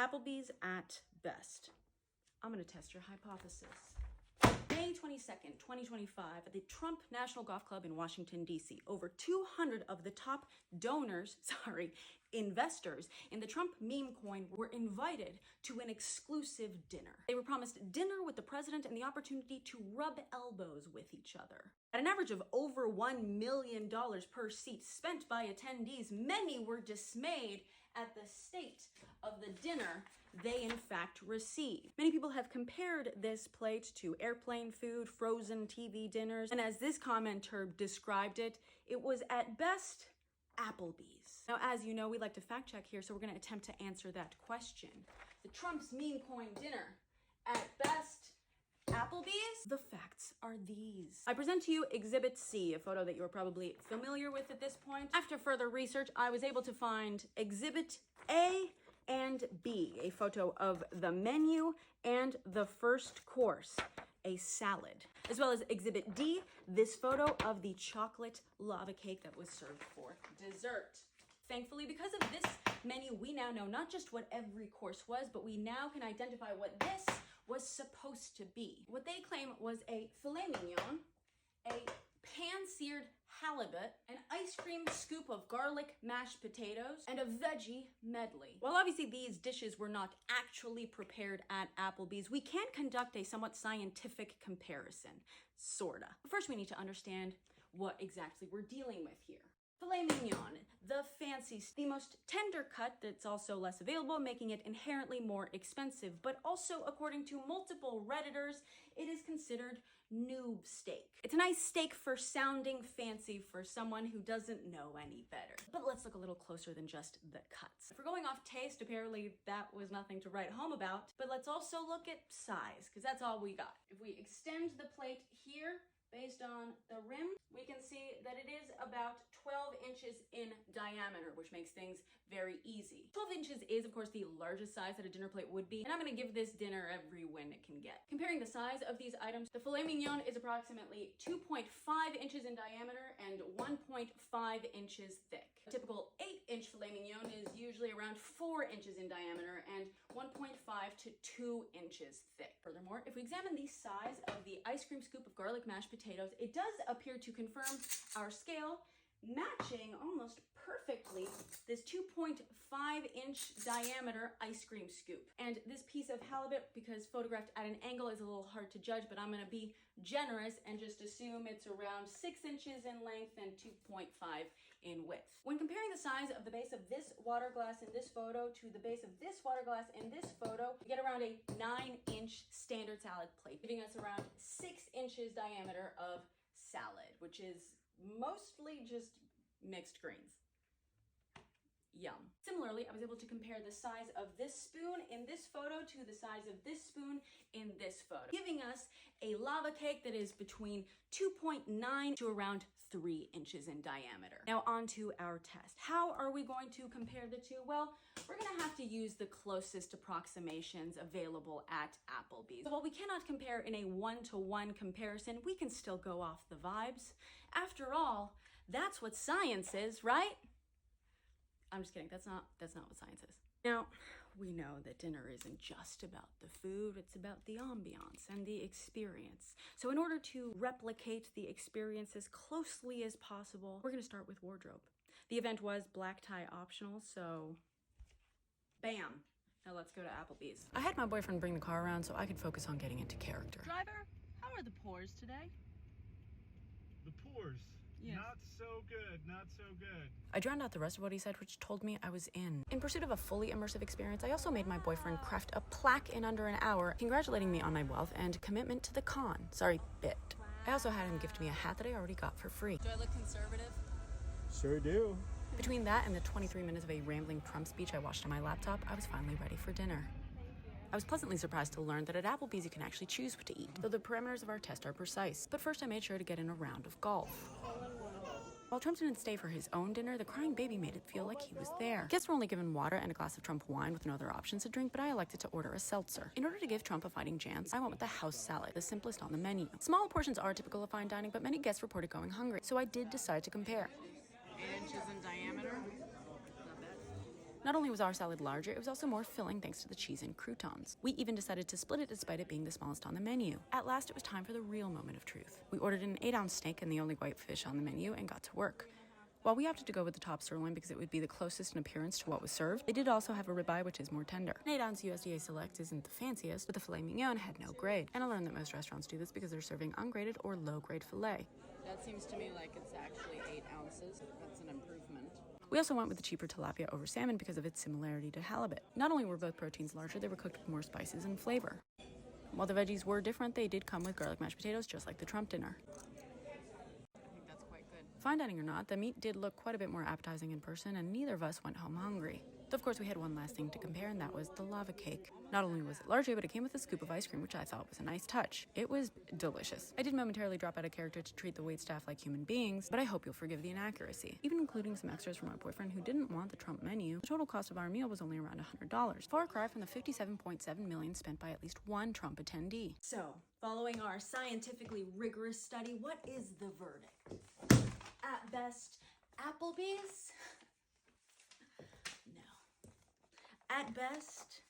Applebee's at best. I'm gonna test your hypothesis. May 22nd, 2025, at the Trump National Golf Club in Washington, D.C., over 200 of the top investors in the Trump meme coin were invited to an exclusive dinner. They were promised dinner with the president and the opportunity to rub elbows with each other. At an average of over $1 million per seat spent by attendees, many were dismayed at the state of the dinner they in fact received. Many people have compared this plate to airplane food, frozen TV dinners, and as this commenter described it, it was at best Applebee's. Now, as you know, we like to fact check here, so we're gonna attempt to answer that question. The Trump's meme coin dinner, at best Applebee's? The facts are these. I present to you Exhibit C, a photo that you're probably familiar with at this point. After further research, I was able to find Exhibit A and B, a photo of the menu and the first course, a salad, as well as Exhibit D, this photo of the chocolate lava cake that was served for dessert. Thankfully, because of this menu, we now know not just what every course was, but we now can identify what this was supposed to be. What they claim was a filet mignon, a pan-seared halibut, an ice cream scoop of garlic mashed potatoes, and a veggie medley. While obviously these dishes were not actually prepared at Applebee's, we can conduct a somewhat scientific comparison, sorta. First, we need to understand what exactly we're dealing with here. Filet mignon, the fanciest, the most tender cut that's also less available, making it inherently more expensive, but also, according to multiple Redditors, it is considered noob steak. It's a nice steak for sounding fancy for someone who doesn't know any better. But let's look a little closer than just the cuts. If we're going off taste, apparently that was nothing to write home about, but let's also look at size, because that's all we got. If we extend the plate here, based on the rim, we can see that it is about 12 inches in diameter, which makes things very easy. 12 inches is, of course, the largest size that a dinner plate would be, and I'm gonna give this dinner every win it can get. Comparing the size of these items, the filet mignon is approximately 2.5 inches in diameter and 1.5 inches thick. A typical 8-inch filet mignon is usually around 4 inches in diameter and 1.5 to 2 inches thick. Furthermore, if we examine the size of the ice cream scoop of garlic mashed potatoes, it does appear to confirm our scale, matching almost perfectly this 2.5-inch diameter ice cream scoop. And this piece of halibut, because photographed at an angle, is a little hard to judge, but I'm gonna be generous and just assume it's around 6 inches in length and 2.5 in width. When comparing the size of the base of this water glass in this photo to the base of this water glass in this photo, we get around a 9-inch standard salad plate, giving us around 6 inches diameter of salad, which is mostly just mixed greens. Yum. Similarly, I was able to compare the size of this spoon in this photo to the size of this spoon in this photo, giving us a lava cake that is between 2.9 to around 3 inches in diameter. Now on to our test. How are we going to compare the two? Well, we're gonna have to use the closest approximations available at Applebee's. So while we cannot compare in a one-to-one comparison, we can still go off the vibes. After all, that's what science is, right? I'm just kidding, that's not what science is. Now, we know that dinner isn't just about the food, it's about the ambiance and the experience. So in order to replicate the experience as closely as possible, we're gonna start with wardrobe. The event was black tie optional, so bam. Now let's go to Applebee's. I had my boyfriend bring the car around so I could focus on getting into character. Driver, how are the pores today? The pores? Yes. Not so good, not so good. I drowned out the rest of what he said, which told me I was in. In pursuit of a fully immersive experience, I also made my boyfriend craft a plaque in under an hour, congratulating me on my wealth and commitment to the bit. I also had him gift me a hat that I already got for free. Do I look conservative? Sure do. Between that and the 23 minutes of a rambling Trump speech I watched on my laptop, I was finally ready for dinner. I was pleasantly surprised to learn that at Applebee's you can actually choose what to eat, though the parameters of our test are precise. But first I made sure to get in a round of golf. While Trump didn't stay for his own dinner, the crying baby made it feel like he was there. Guests were only given water and a glass of Trump wine with no other options to drink, but I elected to order a seltzer. In order to give Trump a fighting chance, I went with the house salad, the simplest on the menu. Small portions are typical of fine dining, but many guests reported going hungry, so I did decide to compare. 8 inches in diameter. Not bad. Not only was our salad larger, it was also more filling thanks to the cheese and croutons. We even decided to split it despite it being the smallest on the menu. At last, it was time for the real moment of truth. We ordered an 8-ounce steak and the only white fish on the menu and got to work. While we opted to go with the top sirloin because it would be the closest in appearance to what was served, they did also have a ribeye, which is more tender. An 8-ounce USDA Select isn't the fanciest, but the filet mignon had no grade. And I learned that most restaurants do this because they're serving ungraded or low-grade filet. That seems to me like it's actually 8 ounces. That's an improvement. We also went with the cheaper tilapia over salmon because of its similarity to halibut. Not only were both proteins larger, they were cooked with more spices and flavor. While the veggies were different, they did come with garlic mashed potatoes, just like the Trump dinner. Fine dining or not, the meat did look quite a bit more appetizing in person, and neither of us went home hungry. Though of course we had one last thing to compare, and that was the lava cake. Not only was it larger, but it came with a scoop of ice cream, which I thought was a nice touch. It was delicious. I did momentarily drop out of character to treat the waitstaff like human beings, but I hope you'll forgive the inaccuracy. Even including some extras from my boyfriend who didn't want the Trump menu, the total cost of our meal was only around $100. Far cry from the $57.7 million spent by at least one Trump attendee. So, following our scientifically rigorous study, what is the verdict? At best, Applebee's? No. At best,